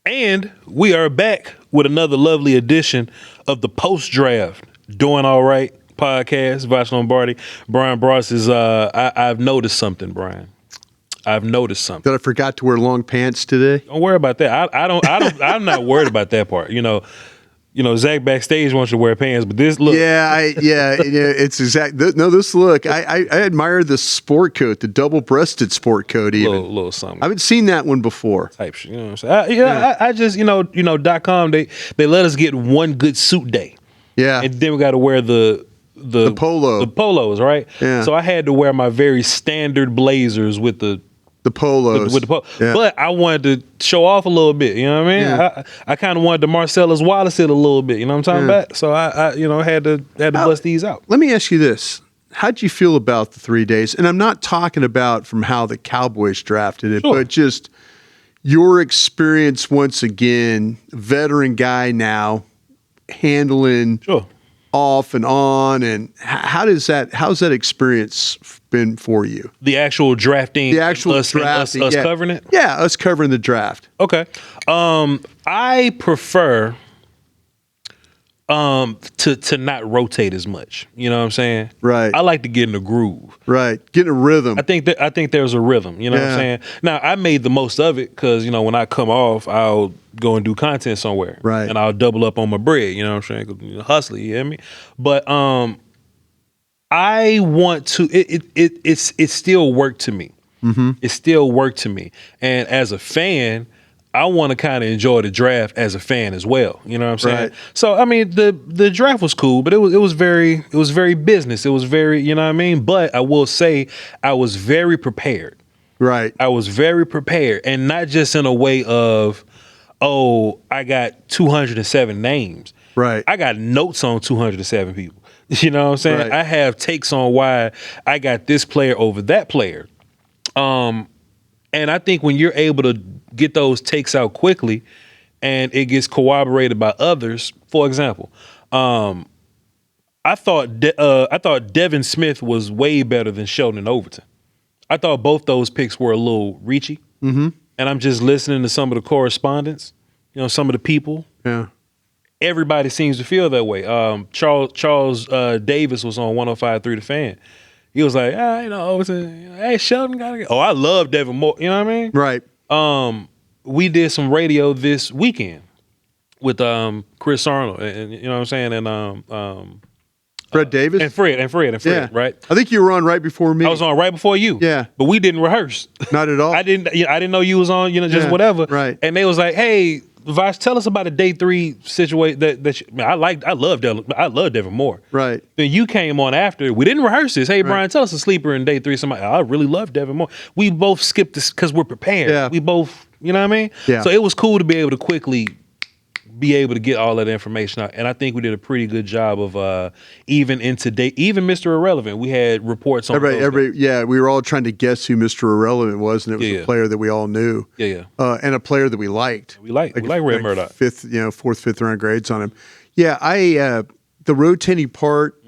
And we are back with another lovely edition of the post-draft Doing All Right podcast. Voch Lombardi, Bryan Broaddus is. I've noticed something, Bryan. I've noticed something. That I forgot to wear long pants today. Don't worry about that. I don't. I'm not worried about that part. You know, Zach backstage wants you to wear pants, but this look. It's exact. No, this look. I admire the sport coat, the double-breasted sport coat. Even little something. I haven't seen that one before. Type shit. You know what I'm saying? I just .com. They let us get one good suit day. Yeah, and then we got to wear the polos, right? Yeah. So I had to wear my very standard blazers with the polos. With the polo. Yeah. But I wanted to show off a little bit, you know what I mean? Yeah. I kind of wanted to Marcellus Wallace it a little bit, you know what I'm talking about? So I had to bust these out. Let me ask you this. How'd you feel about the 3 days? And I'm not talking about from how the Cowboys drafted it, but just your experience once again, veteran guy now, handling off and on, and how's that experience been for you? The actual drafting, us covering it? Yeah, us covering the draft. Okay. I prefer to not rotate as much. You know what I'm saying? Right. I like to get in the groove. Right. Get in a rhythm. I think there's a rhythm. You know what I'm saying? Now, I made the most of it because, when I come off, I'll go and do content somewhere. Right. And I'll double up on my bread. You know what I'm saying? 'Cause, hustler, you hear me? But I want to. It's still work to me. Mm-hmm. It's still work to me. And as a fan, I want to kind of enjoy the draft as a fan as well. You know what I'm saying? Right. So I mean, the draft was cool, but it was very business. It was very, you know what I mean? But I will say I was very prepared. Right. I was very prepared, and not just in a way of, I got 207 names. Right. I got notes on 207 people. You know what I'm saying? Right. I have takes on why I got this player over that player. And I think when you're able to get those takes out quickly and it gets corroborated by others, for example, I thought Devin Smith was way better than Shelton and Overton. I thought both those picks were a little reachy. Mm-hmm. And I'm just listening to some of the correspondence, some of the people. Yeah. Everybody seems to feel that way. Charles Davis was on 105.3 The Fan. He was like, Overton, hey, Shelton got to go. Oh, I love Devin Moore. You know what I mean? Right. We did some radio this weekend with Chris Arnold, and you know what I'm saying, and Fred Davis and Fred, yeah. right? I think you were on right before me. I was on right before you. Yeah, but we didn't rehearse. Not at all. I didn't know you was on. Just whatever. Right. And they was like, hey, Voch, tell us about a day 3 situation I love Devin Moore. Right. Then you came on after. We didn't rehearse this. Hey, Bryan, tell us a sleeper in day 3. Somebody, I really love Devin Moore. We both skipped this because we're prepared. Yeah. We both, you know what I mean? Yeah. So it was cool to be able to quickly be able to get all that information out. And I think we did a pretty good job of even Mr. Irrelevant, we had reports on we were all trying to guess who Mr. Irrelevant was, and it was a player that we all knew. Yeah. And a player that we liked. We like Red Murdoch. Fourth, fifth round grades on him. Yeah, the rotating part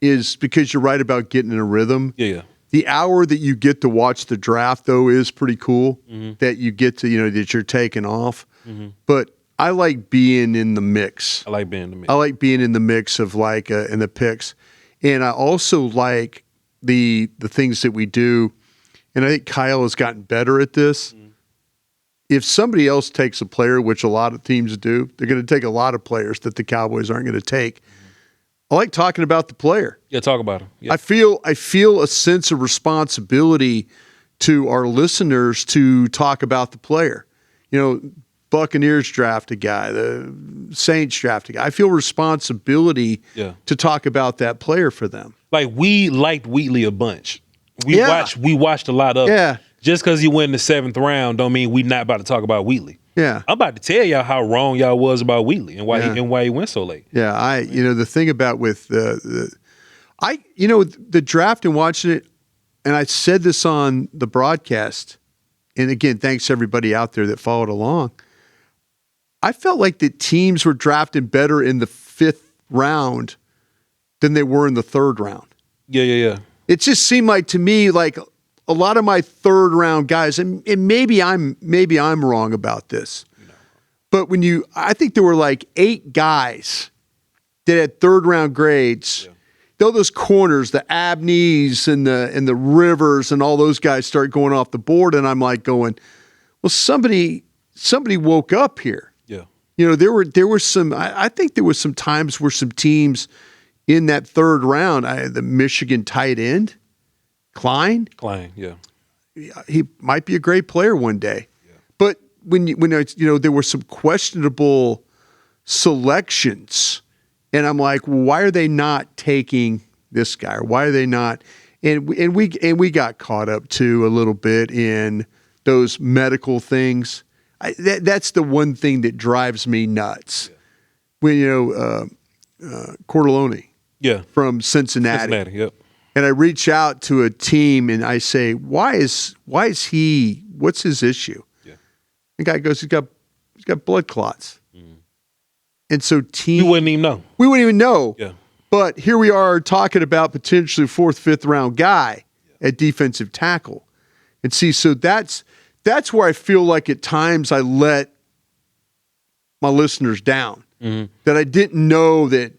is because you're right about getting in a rhythm. Yeah. The hour that you get to watch the draft, though, is pretty cool. Mm-hmm. That you get to, that you're taking off. Mm-hmm. But I like being in the mix. I like being in the mix of in the picks. And I also like the things that we do. And I think Kyle has gotten better at this. Mm-hmm. If somebody else takes a player, which a lot of teams do, they're going to take a lot of players that the Cowboys aren't going to take. Mm-hmm. I like talking about the player. Yeah, talk about him. Yeah. I feel a sense of responsibility to our listeners to talk about the player. Buccaneers draft a guy, the Saints draft a guy. I feel responsibility to talk about that player for them. Like, we liked Wheatley a bunch. We watched a lot of him. Just because he went in the 7th round don't mean we not about to talk about Wheatley. Yeah. I'm about to tell y'all how wrong y'all was about Wheatley and why he went so late. Yeah, the thing about with the draft and watching it, and I said this on the broadcast, and again, thanks to everybody out there that followed along. I felt like the teams were drafting better in the 5th round than they were in the 3rd round. Yeah. It just seemed like to me like a lot of my 3rd round guys, and maybe I'm wrong about this, But I think there were like 8 guys that had third-round grades. Yeah. Those corners, the Abneys and the Rivers and all those guys start going off the board, and I'm like going, well, somebody woke up here. Yeah. There were some. I think there was some times where some teams in that third round, the Michigan tight end, Klein, yeah, he might be a great player one day. Yeah. But when there were some questionable selections. And I'm like, well, why are they not taking this guy? Or why are they not? And we got caught up too a little bit in those medical things. That's the one thing that drives me nuts. Yeah. When Cordelone, from Cincinnati, yep. And I reach out to a team and I say, why is he? What's his issue? Yeah. The guy goes, he's got blood clots. And so we wouldn't even know. We wouldn't even know. Yeah. But here we are talking about potentially 4th, 5th round guy at defensive tackle. And see, so that's where I feel like at times I let my listeners down. Mm-hmm. That I didn't know that,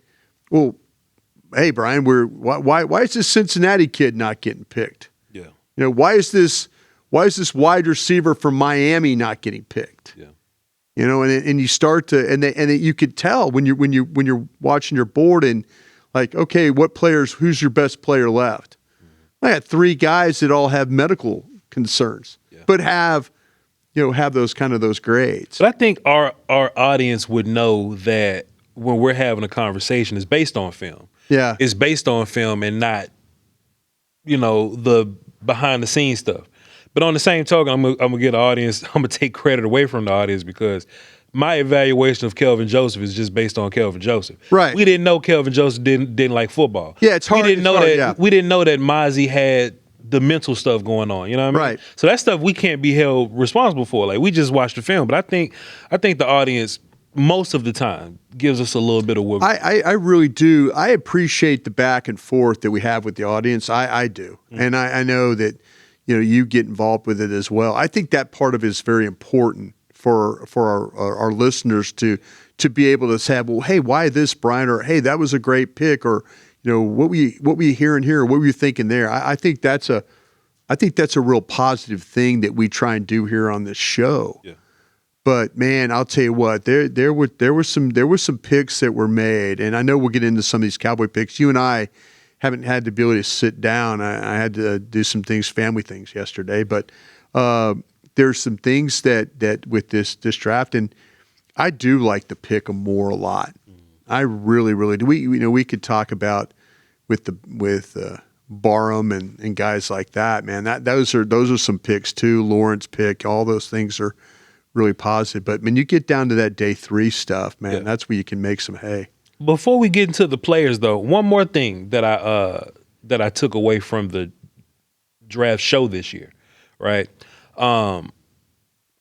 well, hey, Bryan, why is this Cincinnati kid not getting picked? Yeah. Why is this wide receiver from Miami not getting picked? Yeah. And you start to, and you could tell when you're watching your board and like, okay, who's your best player left? Mm-hmm. I got 3 guys that all have medical concerns, but have those grades. But I think our audience would know that when we're having a conversation, it's based on film. Yeah, it's based on film and not, the behind the scenes stuff. But on the same token, I'm gonna get the audience. I'm gonna take credit away from the audience because my evaluation of Kelvin Joseph is just based on Kelvin Joseph. Right. We didn't know Kelvin Joseph didn't like football. Yeah, it's hard. We didn't know that Mozzie had the mental stuff going on. You know what I mean? Right. So that stuff we can't be held responsible for. Like we just watched the film, but I think the audience most of the time gives us a little bit of wiggle. I really do. I appreciate the back and forth that we have with the audience. I do, and I know that. You get involved with it as well. I think that part of it is very important for our listeners to be able to say, well, hey, why this, Bryan? Or hey, that was a great pick. Or what were you hearing here? Or what were you thinking there? I think that's a real positive thing that we try and do here on this show. Yeah. But man, I'll tell you what, there were some picks that were made, and I know we'll get into some of these Cowboy picks. You and I haven't had the ability to sit down. I had to do some things, family things yesterday, but there's some things that with this draft, and I do like to pick them more a lot. I really, really do. We could talk about with Barham and guys like that, man. Those are some picks too. Lawrence pick, all those things are really positive. But when you get down to that day 3 stuff, man, that's where you can make some hay. Before we get into the players, though, one more thing that I took away from the draft show this year, right? I'm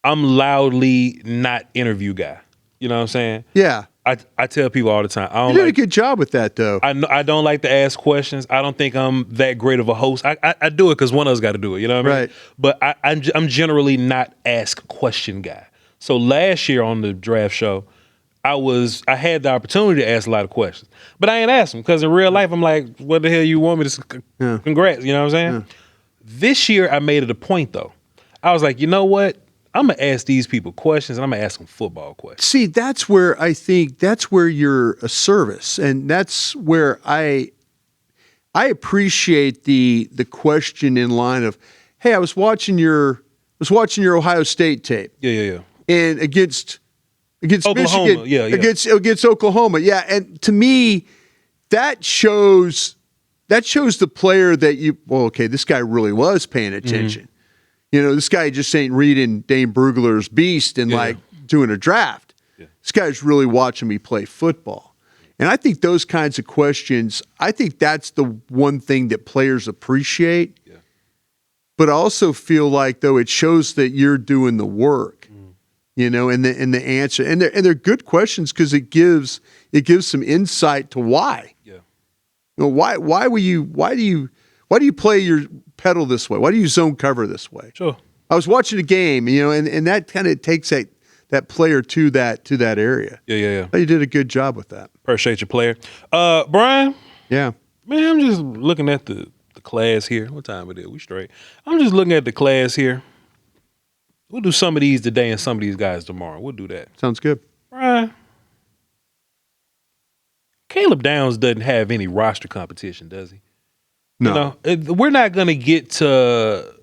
loudly not interview guy. You know what I'm saying? Yeah. I tell people all the time. You did a good job with that, though. I don't like to ask questions. I don't think I'm that great of a host. I do it because one of us got to do it. You know what I mean? Right. But I'm generally not ask question guy. So last year on the draft show, I had the opportunity to ask a lot of questions, but I ain't asked them because in real life I'm like, what the hell you want me to? Congrats, you know what I'm saying? Yeah. This year I made it a point though. I was like, you know what? I'm gonna ask these people questions and I'm gonna ask them football questions. See, that's where I think you're a service, and that's where I appreciate the question in line of, hey, I was watching your Ohio State tape. Yeah. And against Oklahoma, Michigan, against Oklahoma, yeah. And to me, that shows the player that this guy really was paying attention. Mm-hmm. This guy just ain't reading Dane Brugler's Beast and doing a draft. Yeah. This guy's really watching me play football. And I think those kinds of questions, I think that's the one thing that players appreciate. Yeah. But I also feel like though it shows that you're doing the work. And the answer, and they're good questions because it gives some insight to why. Yeah. Why do you play your pedal this way? Why do you zone cover this way? Sure. I was watching a game, and that kind of takes that player to that area. Yeah. You did a good job with that. Appreciate your player. Bryan. Yeah. Man, I'm just looking at the class here. What time it is? We straight. I'm just looking at the class here. We'll do some of these today and some of these guys tomorrow. We'll do that. Sounds good. Bryan. Caleb Downs doesn't have any roster competition, does he? No. You know, we're not going to get to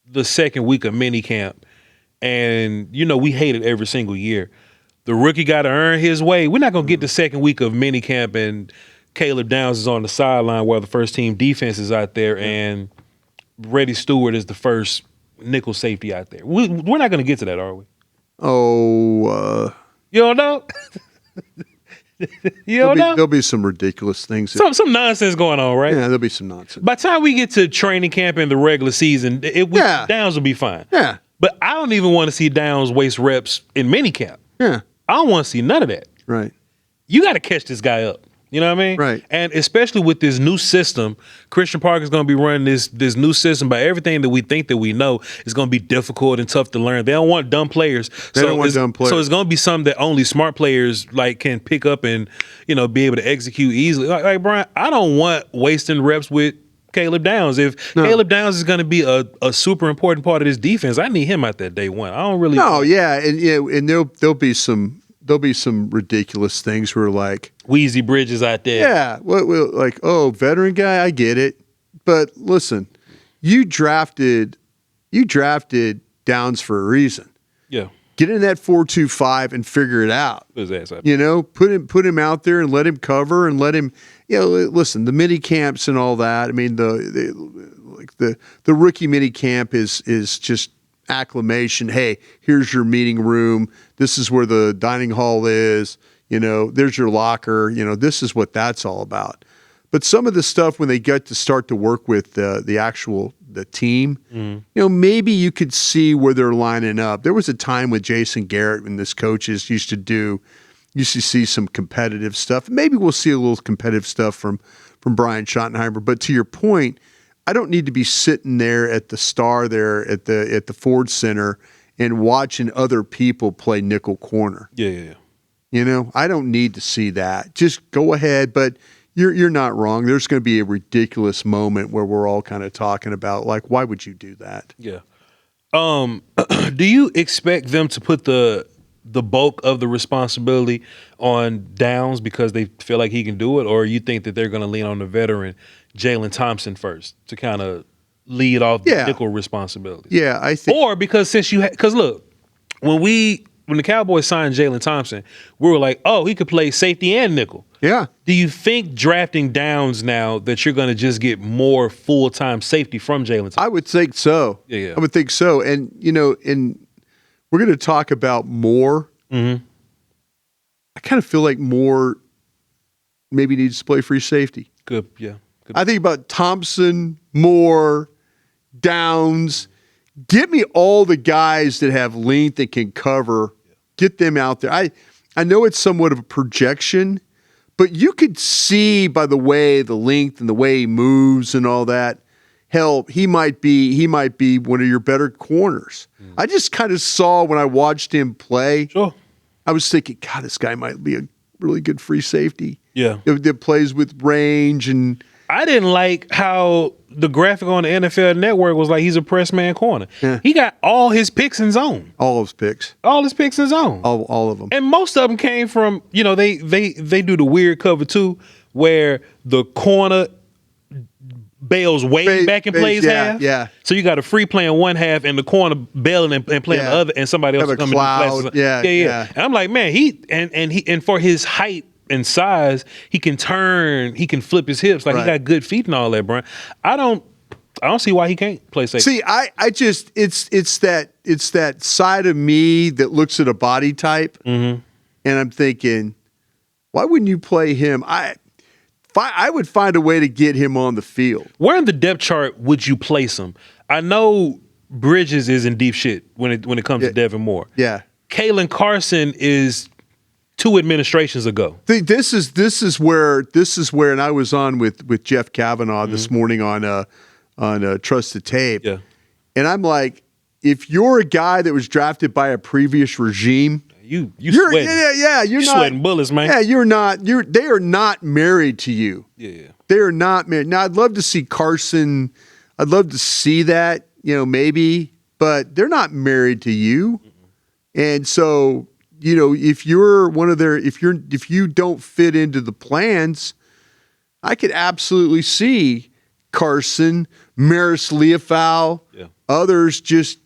the second week of minicamp, and, you know, we hate it every single year. The rookie got to earn his way. We're not going to get the second week of minicamp and Caleb Downs is on the sideline while the first team defense is out there and Reddy Stewart is the first nickel safety out there. We're not going to get to that, are we? Oh. You don't know? There'll be some ridiculous things. Some nonsense going on, right? Yeah, there'll be some nonsense. By the time we get to training camp and the regular season, Downs will be fine. Yeah. But I don't even want to see Downs waste reps in minicamp. Yeah. I don't want to see none of that. Right. You got to catch this guy up. You know what I mean? Right. And especially with this new system, Christian Parker's going to be running this new system, but everything that we think that we know is going to be difficult and tough to learn. They don't want dumb players. So it's going to be something that only smart players like can pick up and, you know, be able to execute easily. Like Bryan, I don't want wasting reps with Caleb Downs. If Caleb Downs is going to be a super important part of this defense, I need him out there day one. I don't really. No, yeah, and there'll be some ridiculous things where like Wheezy Bridges out there. Yeah, well, like veteran guy, I get it, but listen, you drafted Downs for a reason. Yeah, get in that 4-2-5 and figure it out. Put his ass up. You know, put him out there and let him cover and let him. You know, listen, the mini camps and all that. I mean, the rookie mini camp is just acclimation. Hey, here's your meeting room. This is where the dining hall is. You know, there's your locker. You know, this is what that's all about. But some of the stuff when they get to start to work with the team, you know, maybe you could see where they're lining up. There was a time with Jason Garrett when this coaches used to see some competitive stuff. Maybe we'll see a little competitive stuff from Brian Schottenheimer. But to your point, I don't need to be sitting there at the Star there at the Ford Center and watching other people play nickel corner. Yeah. You know, I don't need to see that. Just go ahead, but you're not wrong. There's going to be a ridiculous moment where we're all kind of talking about like, why would you do that? Yeah. Do you expect them to put the bulk of the responsibility on Downs because they feel like he can do it, or you think that they're going to lean on the veteran Jalen Thompson first to kind of lead off the nickel responsibility? Yeah, I think. Or because because look, when the Cowboys signed Jalen Thompson, we were like, oh, he could play safety and nickel. Yeah. Do you think drafting Downs now that you're going to just get more full-time safety from Jalen Thompson? I would think so. Yeah. I would think so. And, you know, we're going to talk about Moore. Mm-hmm. I kind of feel like Moore maybe needs to play free safety. Good, yeah. I think about Thompson, Moore, Downs. Get me all the guys that have length that can cover. Get them out there. I know it's somewhat of a projection, but you could see by the way the length and the way he moves and all that. Hell, he might be one of your better corners. I just kind of saw when I watched him play. Sure. I was thinking, God, this guy might be a really good free safety. Yeah. That plays with range. And I didn't like how the graphic on the NFL Network was like he's a press man corner. Yeah. He got all his picks in zone. All his picks. All his picks in zone. All of them. And most of them came from, you know, they do the weird cover too, where the corner bails way back and plays half. Yeah. So you got a free playing one half and the corner bailing and playing the other, and somebody else coming to do Yeah. And I'm like, man, he for his height and size, he can flip his hips. Like, he got good feet and all that, Bryan. I don't see why he can't play safety. See, I just it's that side of me that looks at a body type, and I'm thinking, why wouldn't you play him? I would find a way to get him on the field. Where in the depth chart would you place him? I know Bridges is in deep shit when it comes to Devin Moore. Yeah. Kalen Carson is 2 administrations ago. This is where, and I was on with Jeff Kavanaugh this morning on Trusted Tape. Yeah. And I'm like, if you're a guy that was drafted by a previous regime, you're sweating. You're not sweating bullets, man. Yeah, you're not. They are not married to you. Yeah. They are not married. Now, I'd love to see Carson. I'd love to see that, maybe, but they're not married to you. And so, if you're one of their, if you don't fit into the plans, I could absolutely see Carson, Maris Leofau, others just,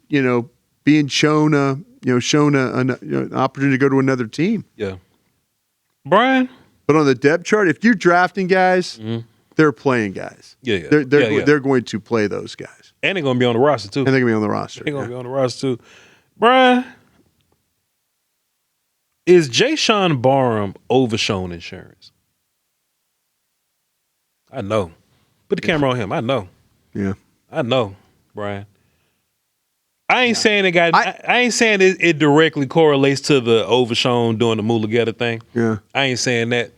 being shown an opportunity to go to another team. Yeah. Bryan? But on the depth chart, if you're drafting guys, they're playing guys. Yeah. They're going to play those guys. And they're going to be on the roster, too. And they're going to be on the roster. They're going to be on the roster, too. Bryan, is Jaishawn Barham Overshown insurance? I know. Put the camera on him. I know. Yeah. I know, Bryan. I ain't saying it got. I ain't saying it directly correlates to the Overshown doing the Mulugeta thing. Yeah. I ain't saying that.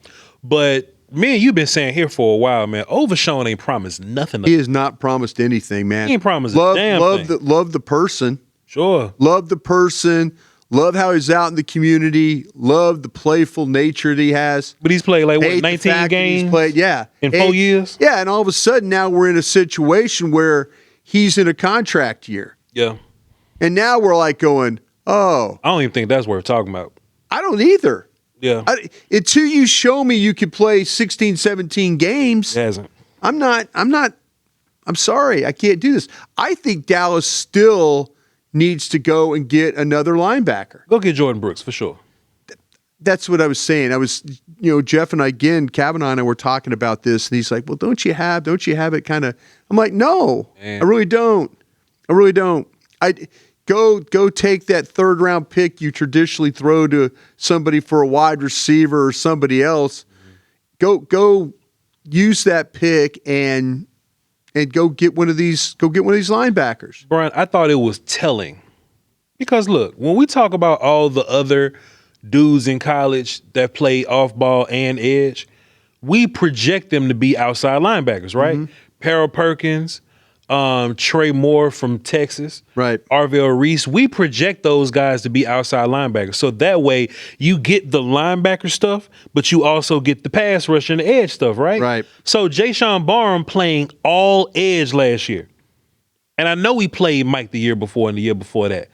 But me and you been saying here for a while, man. Overshown ain't promised nothing. He has not promised anything, man. He ain't promised a damn thing. Love the person. Sure. Love the person. Love how he's out in the community. Love the playful nature that he has. But he's played 19 games? He's played, in 4 years? Yeah, and all of a sudden now we're in a situation where he's in a contract year. Yeah. And now we're like going, oh. I don't even think that's worth talking about. I don't either. Yeah. Until you show me you could play 16, 17 games. It hasn't. I'm sorry. I can't do this. I think Dallas still needs to go and get another linebacker. Go get Jordan Brooks for sure. That's what I was saying. I was, Jeff and I, again, Kavanaugh and I were talking about this, and he's like, well, don't you have it kind of? I'm like, no, man. I really don't. I go take that third round pick you traditionally throw to somebody for a wide receiver or somebody else. Go use that pick and go get one of these linebackers. Bryan, I thought it was telling. Because look, when we talk about all the other dudes in college that play off ball and edge, we project them to be outside linebackers, right? Peril Perkins, Trey Moore from Texas, right? Arvell Reese. We project those guys to be outside linebackers. So that way you get the linebacker stuff, but you also get the pass rush and the edge stuff, right? Right. So Jaishawn Barham playing all edge last year. And I know he played Mike the year before and the year before that.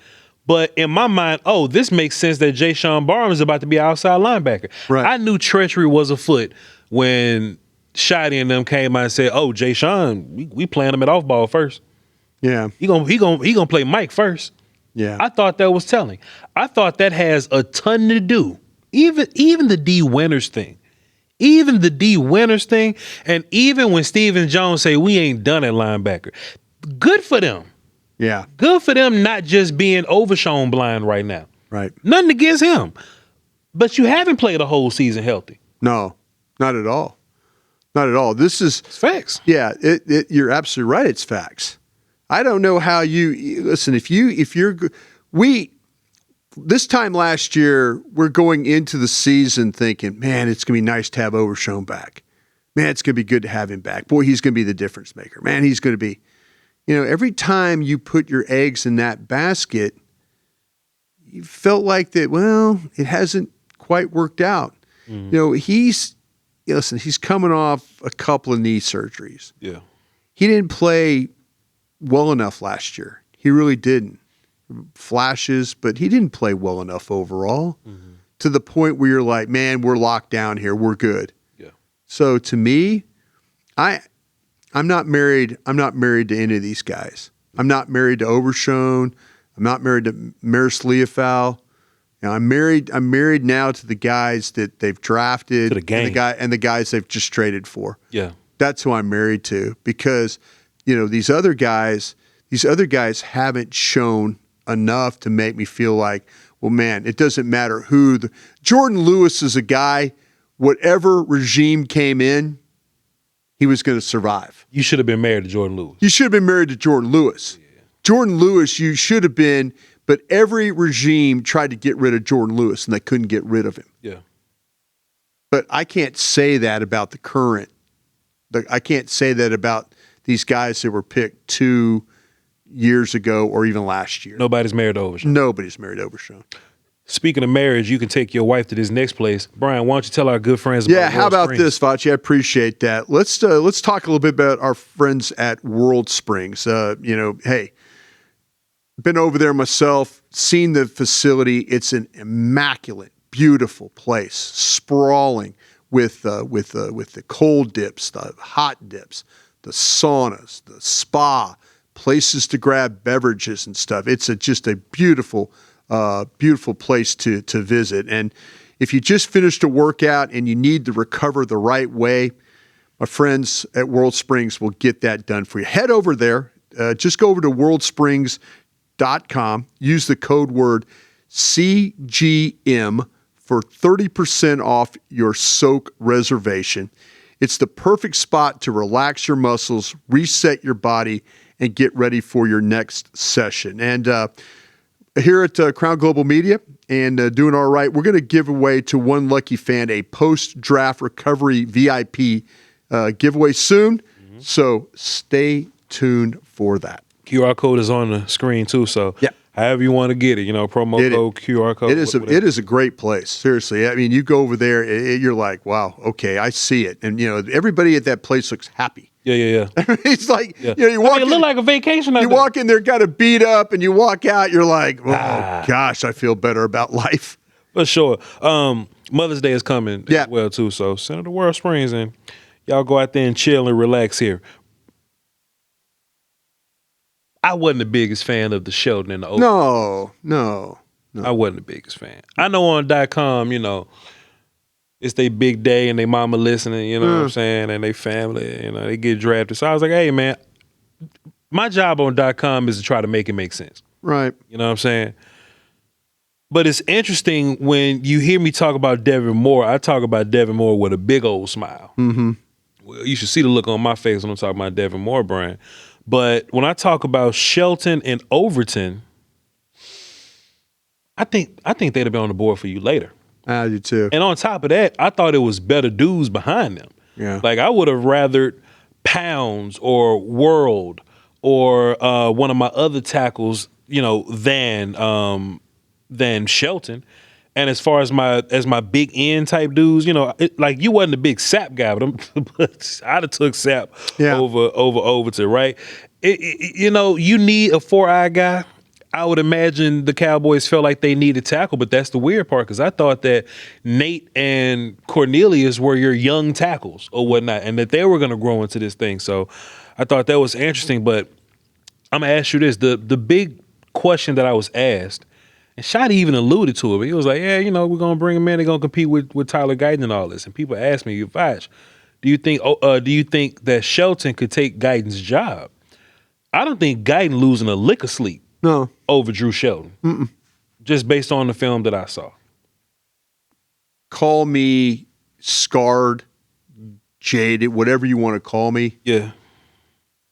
But in my mind, this makes sense that Jaishawn Barham is about to be outside linebacker. Right. I knew treachery was afoot when Shotty and them came out and said, Jaishawn, we playing him at off ball first. Yeah. He gonna play Mike first. Yeah. I thought that was telling. I thought that has a ton to do. Even the Dee Winters thing. And even when Stephen Jones say we ain't done at linebacker. Good for them. Yeah. Good for them not just being Overshown blind right now. Right. Nothing against him. But you haven't played a whole season healthy. No, not at all. Not at all. It's facts. Yeah, you're absolutely right. It's facts. I don't know how you listen. This time last year, we're going into the season thinking, man, it's going to be nice to have Overshown back. Man, it's going to be good to have him back. Boy, he's going to be the difference maker. Man, he's going to be, every time you put your eggs in that basket, you felt like that, well, it hasn't quite worked out. He's coming off a couple of knee surgeries. Yeah. He didn't play well enough last year. He really didn't. Flashes, but he didn't play well enough overall to the point where you're like, man, we're locked down here. We're good. Yeah. So to me, I'm not married. I'm not married to any of these guys. I'm not married to Overshown. I'm not married to Maris Leofau. I'm married now to the guys that they've drafted, to the game, and the guys they've just traded for. Yeah, that's who I'm married to because, these other guys haven't shown enough to make me feel like, well, man, it doesn't matter who. Jordan Lewis is a guy. Whatever regime came in, he was going to survive. You should have been married to Jordan Lewis. You should have been married to Jordan Lewis. Yeah. Jordan Lewis, you should have been. But every regime tried to get rid of Jordan Lewis, and they couldn't get rid of him. Yeah. But I can't say that about the current. I can't say that about these guys that were picked 2, years ago or even last year. Nobody's married to Overshown. Nobody's married to Overshown. Speaking of marriage, you can take your wife to this next place. Bryan, why don't you tell our good friends about Yeah, how World about Springs? this, Voch? I appreciate that. Let's talk a little bit about our friends at World Springs. Hey, been over there myself, seen the facility. It's an immaculate, beautiful place, sprawling with the cold dips, the hot dips, the saunas, the spa, places to grab beverages and stuff. It's just a beautiful place to visit. And if you just finished a workout and you need to recover the right way, my friends at World Springs will get that done for you. Head over there. Just go over to worldsprings.com. Use the code word CGM for 30% off your soak reservation. It's the perfect spot to relax your muscles, reset your body, and get ready for your next session. And here at Crown Global Media and Doing All Right, we're going to give away to one lucky fan a post-draft recovery VIP giveaway soon. Mm-hmm. So stay tuned for that. QR code is on the screen too, so yeah. However you want to get it, promo code, QR code. It is a great place. Seriously. I mean, you go over there, you're like, wow, okay, I see it. And, everybody at that place looks happy. Yeah. It's like, you walk in. It look like a vacation. You walk in there, got a beat up, and you walk out, you're like, oh, gosh, I feel better about life. For sure. Mother's Day is coming as well, too. So Senator World Springs, and y'all go out there and chill and relax here. I wasn't the biggest fan of the Shelton and the Overton. No. I wasn't the biggest fan. I know on .com, it's their big day and they mama listening, what I'm saying, and they family, they get drafted. So I was like, hey, man, my job on .com is to try to make it make sense. Right. You know what I'm saying? But it's interesting when you hear me talk about Devin Moore, I talk about Devin Moore with a big old smile. Mm-hmm. Well, you should see the look on my face when I'm talking about Devin Moore, Bryan. But when I talk about Shelton and Overton, I think they'd have been on the board for you later. I do too. And on top of that, I thought it was better dudes behind them. Yeah. Like I would have rathered Pounds or World or one of my other tackles, than Shelton. And as far as my big end type dudes, like you wasn't a big Sap guy, but I'd have took Sap over Overton, right? You need a 4-eye guy. I would imagine the Cowboys felt like they needed tackle, but that's the weird part because I thought that Nate and Cornelius were your young tackles or whatnot, and that they were going to grow into this thing. So I thought that was interesting. But I'm gonna ask you this: the big question that I was asked. And Shotty even alluded to it. But he was like, we're going to bring him in. They're going to compete with Tyler Guyton and all this. And people ask me, Voch, do you think that Shelton could take Guyton's job? I don't think Guyton losing a lick of sleep over Drew Shelton. Mm-mm. Just based on the film that I saw. Call me scarred, jaded, whatever you want to call me. Yeah.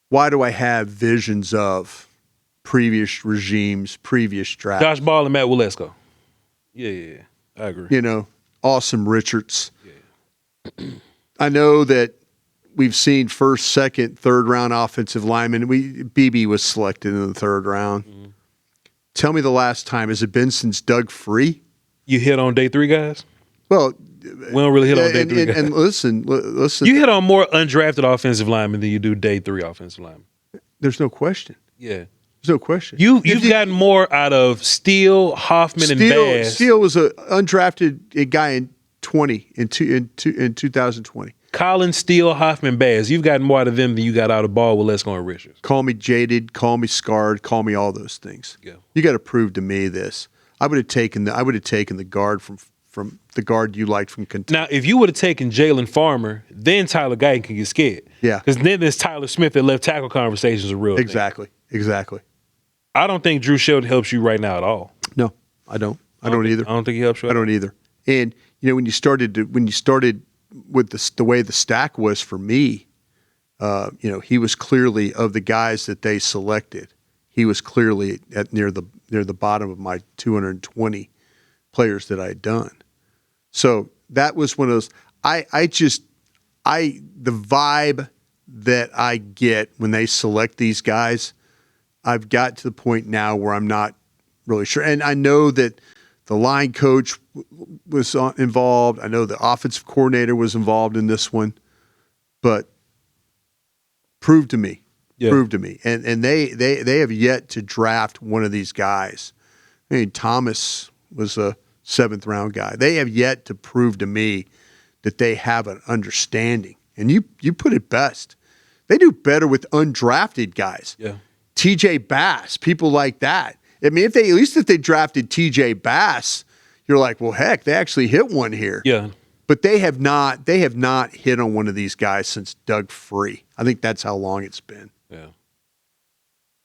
Why do I have visions of previous regimes, previous drafts? Josh Ball and Matt Walesko. Yeah. I agree. Awesome Richards. Yeah. I know that we've seen first, second, third round offensive linemen. BB was selected in the third round. Mm-hmm. Tell me the last time. Has it been since Doug Free? You hit on day 3 guys? Well, we don't really hit on day 3 guys. And listen. You hit on more undrafted offensive linemen than you do day 3 offensive linemen. There's no question. Yeah. There's no question. You've gotten more out of Steele, Hoffman, and Bass. Steele was an undrafted guy in 2020. Collins, Steele, Hoffman, Bass. You've gotten more out of them than you got out of Ball, Walesko, and Richards. Call me jaded. Call me scarred. Call me all those things. Yeah. You got to prove to me this. I would have taken the guard from the guard you liked from Kentucky. Now, if you would have taken Jalen Farmer, then Tyler Guyton can get scared. Yeah. Because then there's Tyler Smith that left tackle conversations are real. Exactly. I don't think Drew Shelton helps you right now at all. No, I don't. I don't either. I don't think he helps you. I don't either. And when you started with the way the stack was for me, he was clearly of the guys that they selected. He was clearly near the bottom of my 220 players that I had done. So that was one of those. The vibe that I get when they select these guys, I've got to the point now where I'm not really sure. And I know that the line coach was involved. I know the offensive coordinator was involved in this one, but prove to me. Yeah. Prove to me. And they have yet to draft one of these guys. I mean, Thomas was a 7th round guy. They have yet to prove to me that they have an understanding. And you put it best. They do better with undrafted guys. Yeah. TJ Bass, people like that. I mean, if they drafted TJ Bass, you're like, well, heck, they actually hit one here. Yeah. But they have not hit on one of these guys since Doug Free. I think that's how long it's been. Yeah.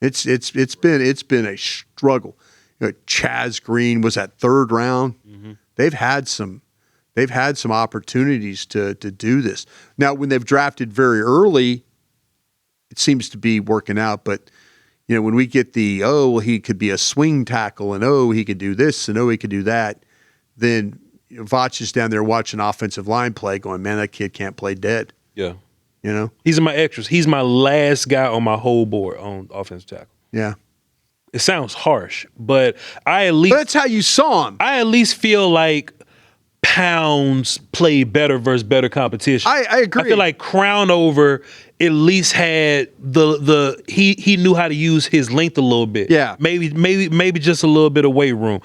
It's been a struggle. You know, Chaz Green was at 3rd round. Mm-hmm. They've had some opportunities to do this. Now, when they've drafted very early, it seems to be working out. But you know, when we get he could be a swing tackle, and he could do this, and he could do that, then Voch is down there watching offensive line play, going, man, that kid can't play dead. Yeah. You know, He's in my extras. He's my last guy on my whole board on offensive tackle. yeah. It sounds harsh, but but that's how you saw him. I at least feel like Pounds played better versus better competition. I agree. I feel like Crownover at least had he knew how to use his length a little bit. Yeah. Maybe just a little bit of weight room.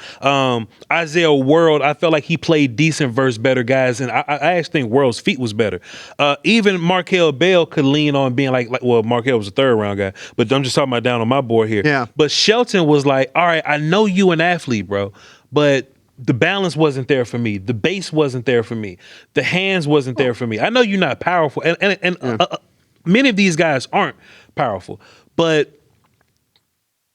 Isaiah World, I felt like he played decent versus better guys, and I actually think World's feet was better. Even Markel Bell could lean on being like Markel was a 3rd round guy, but I'm just talking about down on my board here. Yeah. But Shelton was like, all right, I know you an athlete, bro, but the balance wasn't there for me. The base wasn't there for me. The hands wasn't there for me. I know you're not powerful, and many of these guys aren't powerful, but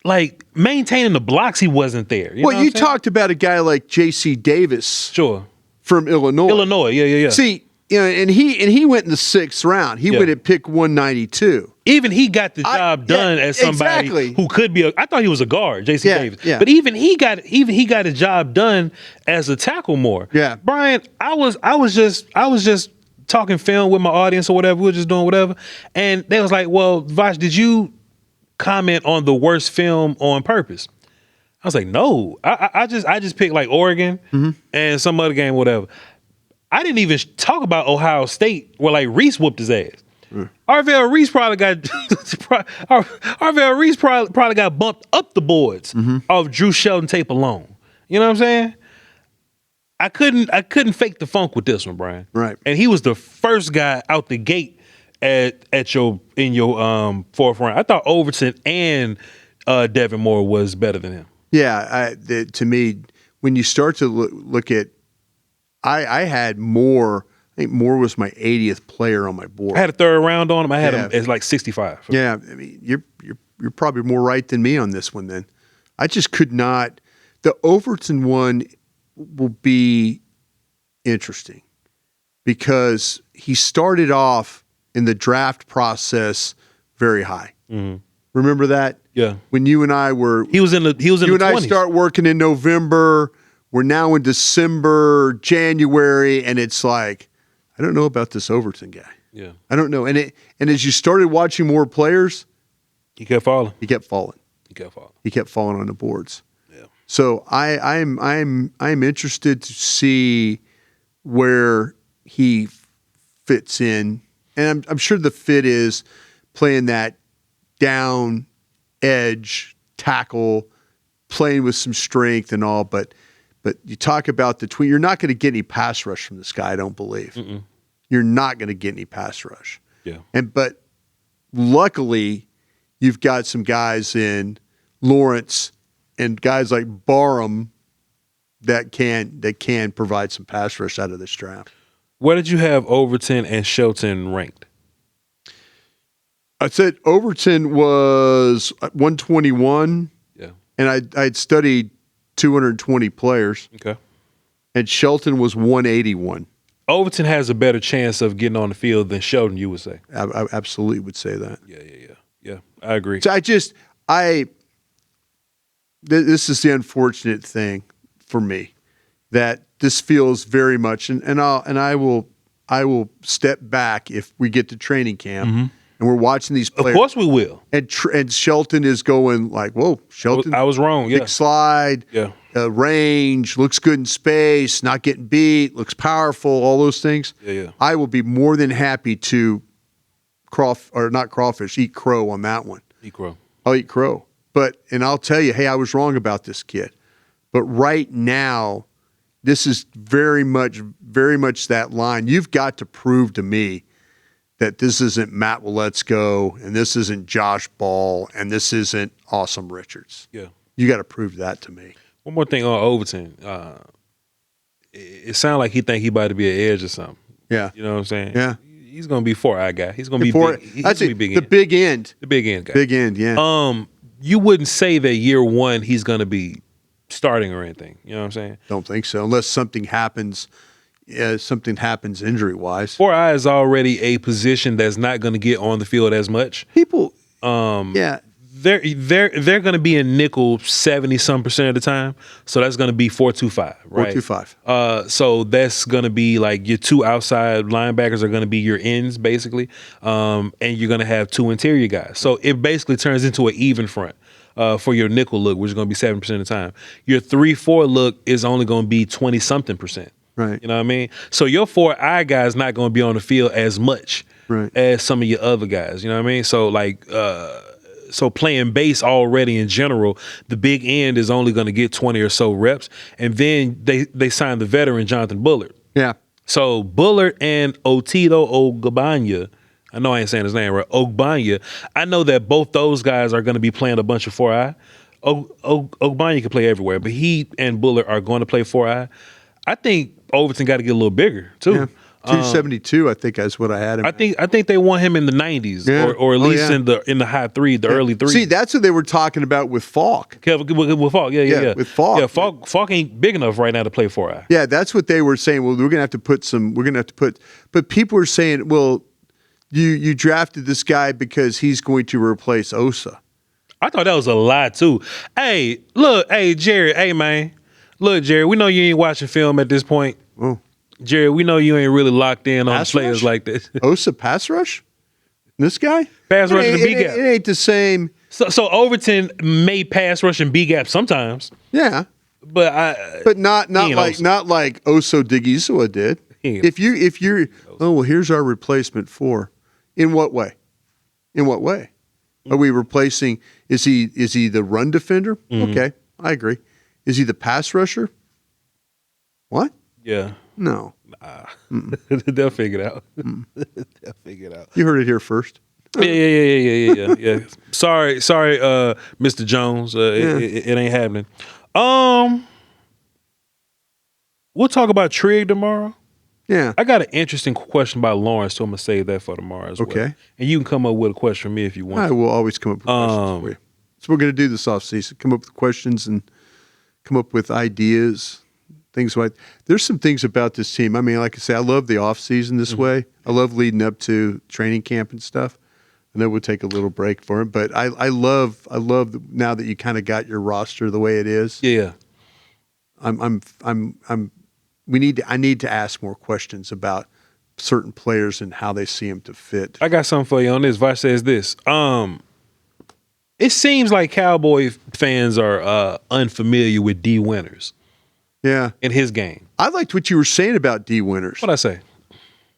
like maintaining the blocks, he wasn't there. You talked about a guy like J.C. Davis, sure, from Illinois. Yeah. See, and he went in the 6th round. He went at pick 192. Even he got the job done as somebody who could be I thought he was a guard, J.C. Davis. Yeah. But even he got a job done as a tackle more. Yeah. Bryan, I was just talking film with my audience or whatever. We were just doing whatever. And they was like, well, Voch, did you comment on the worst film on purpose? I was like, no. I just picked like Oregon and some other game, whatever. I didn't even talk about Ohio State where like Reese whooped his ass. Arvell Reese probably got bumped up the boards off Drew Shelton tape alone. You know what I'm saying? I couldn't fake the funk with this one, Bryan. Right. And he was the first guy out the gate in your 4th round. I thought Overton and Devin Moore was better than him. Yeah, to me, when you start to look at, I had Moore. I think Moore was my 80th player on my board. I had a 3rd round on him. I had him as like 65. Yeah, I mean, you're probably more right than me on this one. Then I just could not. The Overton one will be interesting because he started off in the draft process very high. Mm-hmm. Remember that? Yeah. When you and I were, he was in the 20s. I start working in November. We're now in December, January, and it's like, I don't know about this Overton guy. Yeah. I don't know. And as you started watching more players, he kept falling. He kept falling on the boards. Yeah. So I'm interested to see where he fits in. And I'm sure the fit is playing that down edge tackle, playing with some strength and all, but you talk about the tweet. You're not going to get any pass rush from this guy, I don't believe. Mm-mm. You're not going to get any pass rush. Yeah. But luckily, you've got some guys in Lawrence and guys like Barham that can provide some pass rush out of this draft. Where did you have Overton and Shelton ranked? I said Overton was 121. Yeah. And I'd studied 220 players. Okay. And Shelton was 181. Overton has a better chance of getting on the field than Shelton, you would say. I absolutely would say that. Yeah. I agree. So this is the unfortunate thing for me, that this feels very much, and I will step back if we get to training camp, and we're watching these players. Of course we will. And Shelton is going like, whoa, Shelton. I was wrong. Yeah. Big slide. Yeah. Range, looks good in space, not getting beat, looks powerful, all those things. Yeah. I will be more than happy to eat crow on that one. Eat crow. I'll eat crow. And I'll tell you, hey, I was wrong about this kid. But right now, this is very much that line. You've got to prove to me that this isn't Matt Waletzko, and this isn't Josh Ball, and this isn't Awesome Richards. Yeah. You got to prove that to me. One more thing on Overton. It sounds like he think he about to be an edge or something. Yeah. You know what I'm saying? Yeah. He's going to be 4-eye guy. He's going to be big. He's going to be big end. The big end. The big end guy. Big end, yeah. You wouldn't say that year one he's going to be starting or anything. You know what I'm saying? Don't think so, unless something happens. Something happens injury-wise. 4-eye is already a position that's not going to get on the field as much. People, yeah. They're going to be in nickel 70-some% of the time, so that's going to be 4-2-5, right? 4-2-5. So that's going to be like your two outside linebackers are going to be your ends basically, and you're going to have two interior guys. So it basically turns into an even front for your nickel look, which is going to be 7% of the time. Your 3-4 look is only going to be 20-something%. Right. You know what I mean? So your 4-eye guy is not going to be on the field as much as some of your other guys. You know what I mean? So like. So playing base already in general, the big end is only going to get 20 or so reps. And then they signed the veteran Jonathan Bullard. Yeah. So Bullard and Otito Ogbanya, I know I ain't saying his name right, Ogbanya, I know that both those guys are going to be playing a bunch of 4-eye. Ogbanya can play everywhere, but he and Bullard are going to play 4-eye. I think Overton got to get a little bigger too. Yeah. 272, I think is what I had him. I think they want him in the 90s, or at least in the high three, early threes. See, that's what they were talking about with Voch. With Voch, yeah. With Voch, yeah. Voch ain't big enough right now to play 4-eye. Yeah, that's what they were saying. Well, we're gonna have to put. But people were saying, well, you drafted this guy because he's going to replace Osa. I thought that was a lie too. Hey, look, Jerry, man, look, Jerry, we know you ain't watching film at this point. Oh. Jerry, we know you ain't really locked in on Pass players rush? like this. Osa pass rush? This guy? Pass rush and B gap. It ain't the same. So Overton may pass rush and B gap sometimes. Yeah. But not like Oso Digizola did. If you're here's our replacement for. In what way? Are we replacing? Is he the run defender? Mm-hmm. Okay, I agree. Is he the pass rusher? What? Yeah. No. They'll figure it out. They'll figure it out. You heard it here first. Yeah. Sorry, Mr. Jones. It ain't happening. We'll talk about Trigg tomorrow. Yeah. I got an interesting question about Lawrence, so I'm gonna save that for tomorrow as well. Okay. And you can come up with a question for me if you want. I will always come up with questions for you. So we're gonna do this off season. Come up with questions and come up with ideas. Things like there's some things about this team. I mean, like I say, I love the off season this way. I love leading up to training camp and stuff. I know we'll take a little break for it, but I love now that you kind of got your roster the way it is. Yeah. I need to ask more questions about certain players and how they see them to fit. I got something for you on this. Voch says this. It seems like Cowboy fans are unfamiliar with Dee Winters. Yeah. In his game. I liked what you were saying about Dee Winters. What'd I say?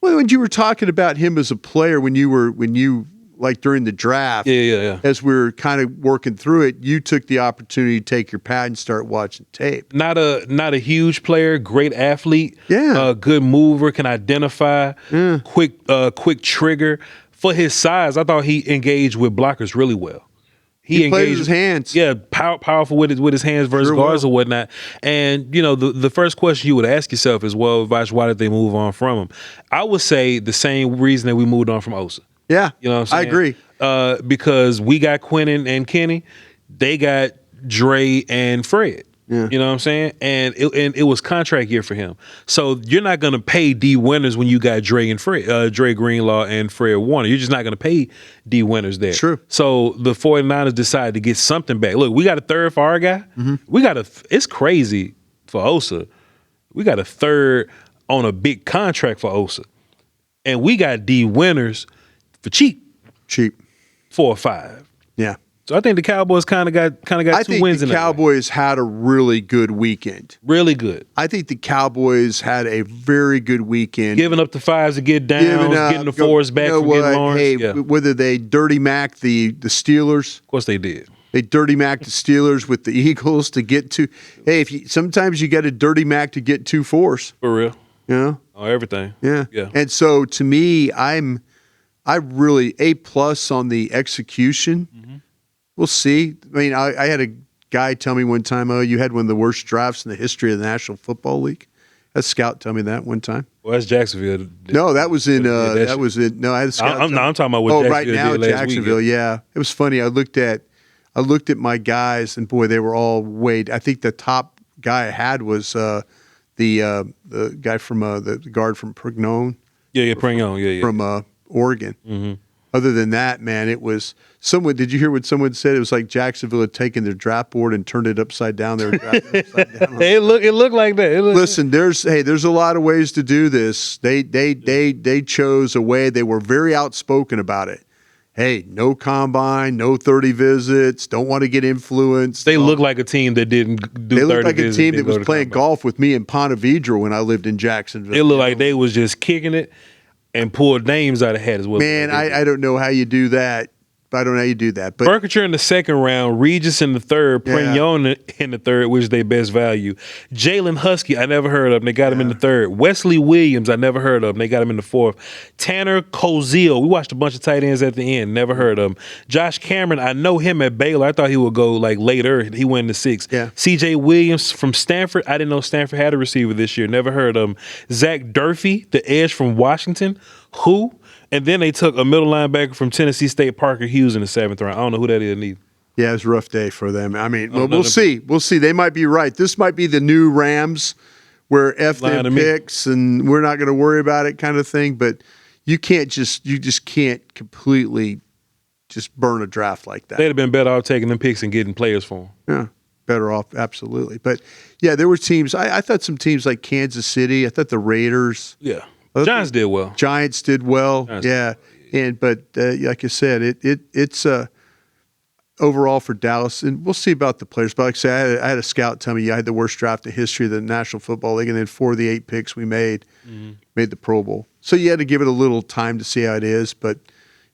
Well, when you were talking about him as a player, when you like during the draft, yeah. As we were kind of working through it, you took the opportunity to take your pad and start watching tape. Not a huge player, great athlete, good mover, can identify, quick trigger. For his size, I thought he engaged with blockers really well. He played with his hands. Yeah, powerful with his hands versus guards or whatnot. And, the first question you would ask yourself is, well, Voch, why did they move on from him? I would say the same reason that we moved on from Osa. Yeah, you know what I'm saying? I agree. Because we got Quinnen and Kenny, they got Dre and Fred. Yeah. You know what I'm saying? And it was contract year for him. So you're not going to pay Dee Winters when you got Dre and Fred, Dre Greenlaw and Fred Warner. You're just not going to pay Dee Winters there. True. So the 49ers decided to get something back. Look, we got a third for our guy. Mm-hmm. It's crazy for Osa. We got a third on a big contract for Osa. And we got Dee Winters for cheap. cheap. 4 or 5. Yeah. So I think the Cowboys kind of got I 2 think wins the in that. Cowboys had a really good weekend. Really good. I think the Cowboys had a very good weekend. Giving up the 5s to get downs, getting the 4s back from getting Lawrence. Hey, Yeah. whether they dirty Mac the Steelers. Of course they did. They dirty Mac the Steelers with the Eagles to get to. Hey, sometimes you got to dirty Mac to get 2 4s. For real. You know? Oh, everything. Yeah. Yeah. And so to me, I really A+ on the execution. Mm-hmm. We'll see. I mean, I had a guy tell me one time, "Oh, you had one of the worst drafts in the history of the National Football League." A scout tell me that one time. Well, that's Jacksonville. No, that was in. No, I had a scout. I'm talking about what Oh, Jacksonville right now did last Jacksonville. weekend. Yeah, it was funny. I looked at my guys, and boy, they were all way. I think the top guy I had was the guy from the guard from Prignon. Yeah, Prignon. Yeah. From Oregon. Mm-hmm. Other than that, man, it was someone. Did you hear what someone said? It was like Jacksonville had taken their draft board and turned it upside down. They were drafting it upside down. It looked like that. Listen, there's a lot of ways to do this. They chose a way. They were very outspoken about it. Hey, no combine, no 30 visits. Don't want to get influenced. They look like a team that didn't do 30 visits. They looked like a team that was playing golf with me in Ponte Vedra when I lived in Jacksonville. It looked like they was just kicking it and pulled names out of hat as well. Man, I don't know how you do that. I don't know how you do that. But Berkshire in the second round, Regis in the third, Prignon in the third, which is their best value. Jalen Husky, I never heard of him. They got him in the third. Wesley Williams, I never heard of him. They got him in the fourth. Tanner Koziel, we watched a bunch of tight ends at the end. Never heard of him. Josh Cameron, I know him at Baylor. I thought he would go like later. He went in the sixth. Yeah. CJ Williams from Stanford. I didn't know Stanford had a receiver this year. Never heard of him. Zach Durfee, the edge from Washington. Who? And then they took a middle linebacker from Tennessee State, Parker Hughes, in the 7th round. I don't know who that is neither. Yeah, it was a rough day for them. I mean, we'll see. We'll see. They might be right. This might be the new Rams where F them picks and we're not going to worry about it kind of thing. But you just can't completely just burn a draft like that. They'd have been better off taking them picks and getting players for them. Yeah, better off, absolutely. But, yeah, there were teams. I thought some teams like Kansas City. I thought the Raiders. Yeah. Giants did well. Giants did well. Yeah. But like I said, it's overall for Dallas, and we'll see about the players. But like I said, I had a scout tell me I had the worst draft in the history of the National Football League, and then 4 of the 8 picks we made the Pro Bowl. So you had to give it a little time to see how it is. But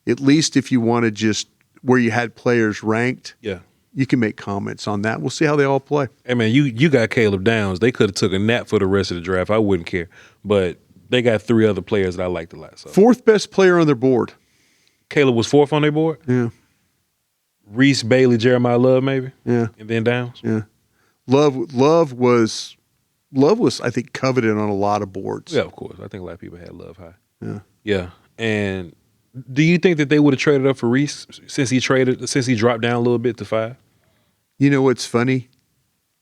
at least if you want to just where you had players ranked, you can make comments on that. We'll see how they all play. Hey man, you got Caleb Downs. They could have took a nap for the rest of the draft. I wouldn't care, but they got 3 other players that I liked a lot. So. 4th best player on their board. Caleb was 4th on their board? Yeah. Reese, Bailey, Jeremiah Love, maybe? Yeah. And then Downs? Yeah. Love was I think coveted on a lot of boards. Yeah, of course. I think a lot of people had Love high. Yeah. Yeah. And do you think that they would have traded up for Reese since he dropped down a little bit to 5? You know what's funny?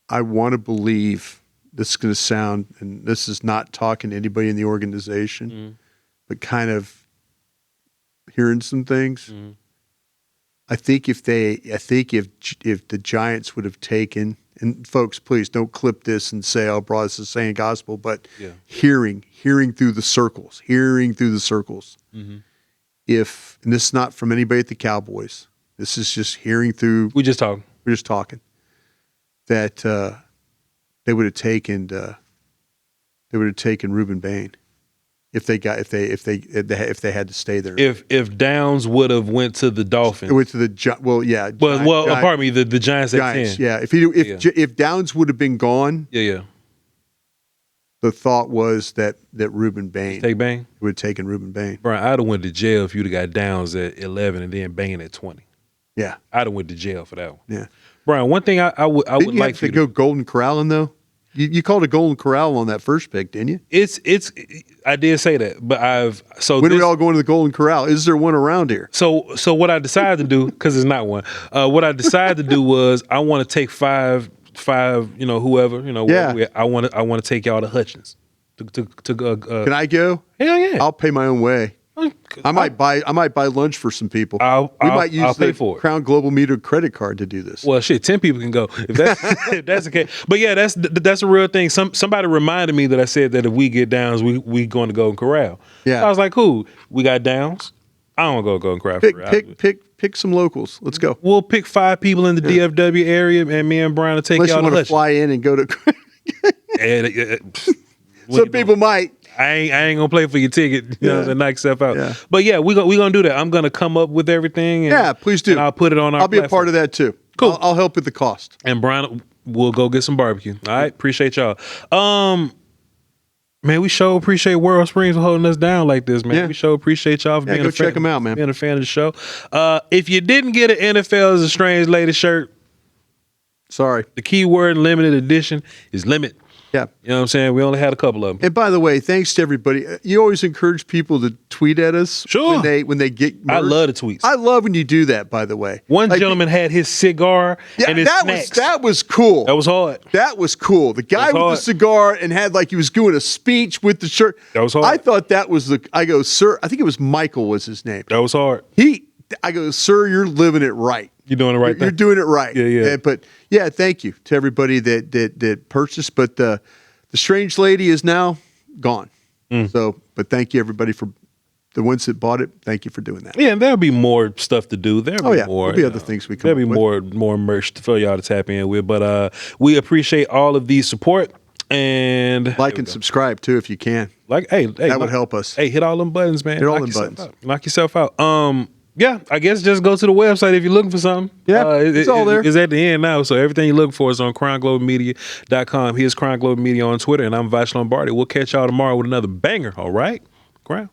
I want to believe this is going to sound, and this is not talking to anybody in the organization, but kind of hearing some things. I think if the Giants would have taken, and folks, please don't clip this and say, "Oh, Broaddus is saying gospel," but hearing through the circles. If, and this is not from anybody at the Cowboys, this is just hearing through. We're just talking. That they would have taken Reuben Bain if they had to stay there. If Downs would have went to the Dolphins, it went to the pardon me, the Giants at 10. Yeah, if Downs would have been gone, the thought was that Reuben Bain would have taken Reuben Bain. Bryan, I'd have went to jail if you'd have got Downs at 11 and then Bain at 20. Yeah, I'd have went to jail for that one. Yeah, Bryan, one thing I would like to go Golden Corralling though. You called a Golden Corral on that first pick, didn't you? It's I did say that, but when are we all going to the Golden Corral? Is there one around here? So what I decided to do, because it's not one. What I decided to do was I want to take five, whoever, I want to take y'all to Hutchins. Can I go? Hell yeah! I'll pay my own way. I might buy lunch for some people. I'll pay for it. Crown Global Meter credit card to do this. Well, shit, 10 people can go if that's the case. But yeah, that's a real thing. Somebody reminded me that I said that if we get Downs, we going to Golden Corral. Yeah, I was like, cool. We got Downs. I don't want to go and cry for it. Pick some locals. Let's go. We'll pick 5 people in the DFW area, and me and Bryan will take Unless y'all you to want to fly in and go to. Some people might. I ain't gonna play for your ticket. You know what I'm saying? Knock yourself out. Yeah. But yeah, we gonna do that. I'm gonna come up with everything. And, please do. And I'll put it on our I'll be platform. a part of that too. Cool. I'll help with the cost. And Bryan, we'll go get some barbecue. All right. Appreciate y'all. Man, we sure appreciate World Springs for holding us down like this, man. Yeah. We sure appreciate y'all for being a fan. Check them out, man. Being a fan of the show. If you didn't get an NFL is a Strange Lady shirt, sorry. The keyword in limited edition is limit. Yeah. You know what I'm saying? We only had a couple of them. And by the way, thanks to everybody. You always encourage people to tweet at us Sure. when they get merch. I love the tweets. I love when you do that, by the way. One gentleman had his cigar and his snacks. That was cool. That was hard. That was cool. The guy with the cigar and had like he was doing a speech with the shirt. That was hard. I thought that was I go, sir, I think it was Michael was his name. That was hard. I go, sir, you're living it right. You're doing it right. You're doing it right. Yeah. But yeah, thank you to everybody that purchased. But the strange lady is now gone. So, but thank you everybody for the ones that bought it. Thank you for doing that. Yeah, and there'll be more stuff to do. There'll be other things we can. There'll be more merch for y'all to tap in with. But we appreciate all of the support and like and subscribe too if you can. That would help us. Hey, hit all them buttons, man. Hit all them buttons. Knock yourself out. Yeah, I guess just go to the website if you're looking for something. Yeah, it's all there. It's at the end now, so everything you're looking for is on CrimeGlobeMedia.com. Here's Crime Globe Media on Twitter, and I'm Voch Lombardi. We'll catch y'all tomorrow with another banger, all right? Crown.